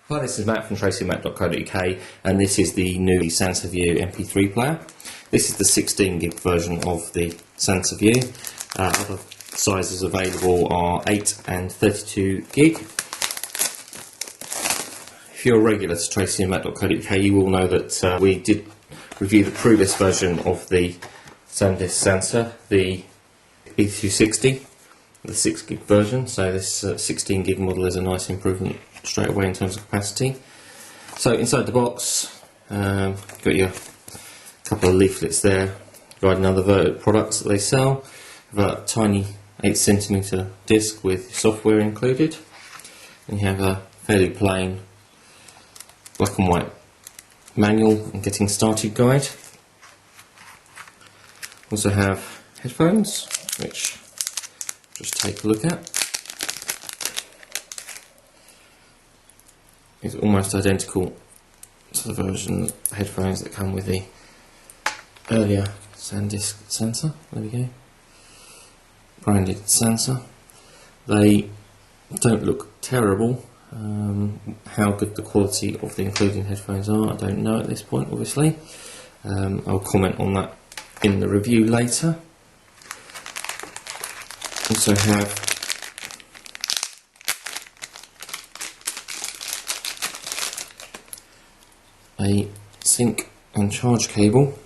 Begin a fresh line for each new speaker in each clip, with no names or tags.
Hi, this is Matt from tracymatt.co.uk, and this is the new Sansa View MP3 player. This is the 16 gig version of the Sansa View. Other sizes available are 8 and 32 gig. If you're a regular to tracymatt.co.uk, you will know that we did review the previous version of the SanDisk Sansa, the E260, the 6 gig version. So this 16 gig model is a nice improvement straight away in terms of capacity. So inside the box, got your couple of leaflets there providing other products that they sell. Have a tiny 8cm disc with software included, and you have a fairly plain black and white manual and getting started guide. Also have headphones, which just take a look at. It's almost identical to the version of headphones that come with the earlier SanDisk Sansa. There we go. Branded Sansa. They don't look terrible. How good the quality of the included headphones are, I don't know at this point, obviously. I'll comment on that in the review later. Also have a sync and charge cable,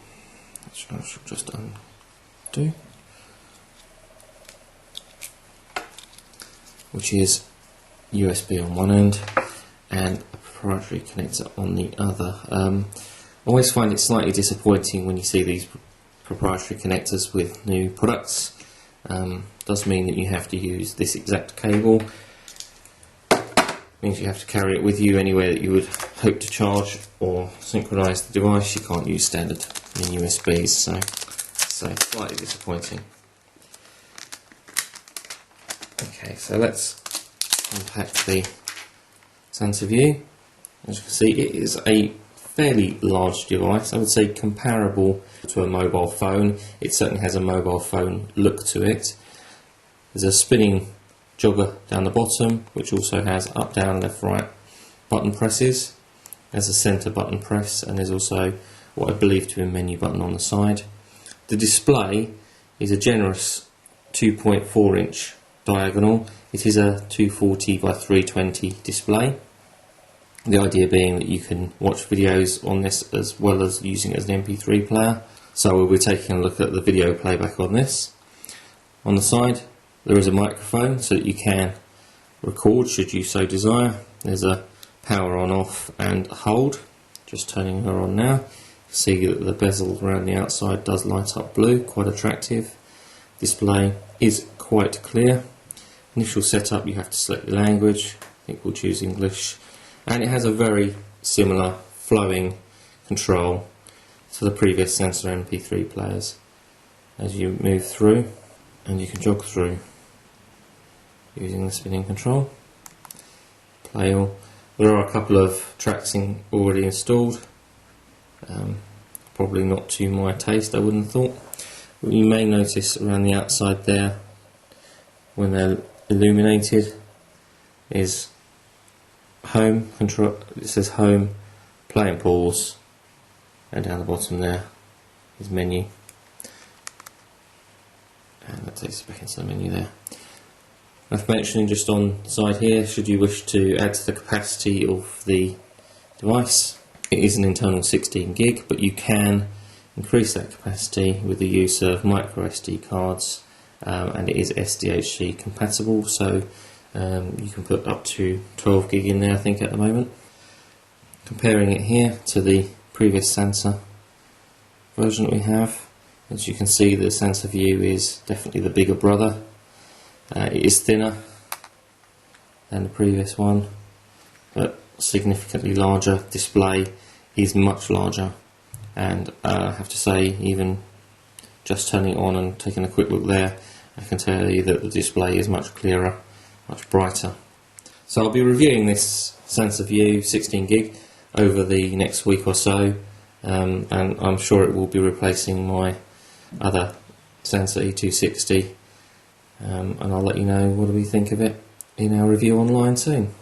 which I shall just undo, which is USB on one end and a proprietary connector on the other. I always find it slightly disappointing when you see these proprietary connectors with new products. Does mean that you have to use this exact cable. Means you have to carry it with you anywhere that you would hope to charge or synchronise the device. You can't use standard mini USBs, so slightly disappointing. Okay, so let's unpack the Sansa View. As you can see, it is a fairly large device. I would say comparable to a mobile phone. It certainly has a mobile phone look to it. There's a spinning jogger down the bottom, which also has up, down, left, right button presses. There's a centre button press, and there's also what I believe to be a menu button on the side. The display is a generous 2.4 inch diagonal. It is a 240 by 320 display. The idea being that you can watch videos on this as well as using it as an MP3 player. So we'll be taking a look at the video playback on this. On the side there is a microphone so that you can record should you so desire. There's a power on, off and hold. Just turning her on now. See that the bezel around the outside does light up blue, quite attractive. Display is quite clear. Initial setup, you have to select the language. I think we'll choose English. And it has a very similar flowing control to the previous Sansa MP3 players. As you move through, and you can jog through using the spinning control. Play all. There are a couple of tracks already installed. Probably not to my taste, I wouldn't have thought. What you may notice around the outside there, when they're illuminated, is home control. It says home, play and pause, and down the bottom there is menu. And that takes us back into the menu there. Worth mentioning just on the side here, should you wish to add to the capacity of the device, it is an internal 16 gig, but you can increase that capacity with the use of micro SD cards, and it is SDHC compatible, so you can put up to 12 gig in there, I think, at the moment. Comparing it here to the previous Sansa version that we have, as you can see, the Sansa View is definitely the bigger brother. It is thinner than the previous one, but significantly larger. Display is much larger, and I have to say, even just turning it on and taking a quick look there, I can tell you that the display is much clearer, much brighter. So I'll be reviewing this Sansa View 16 gig over the next week or so, and I'm sure it will be replacing my other Sansa E260, and I'll let you know what we think of it in our review online soon.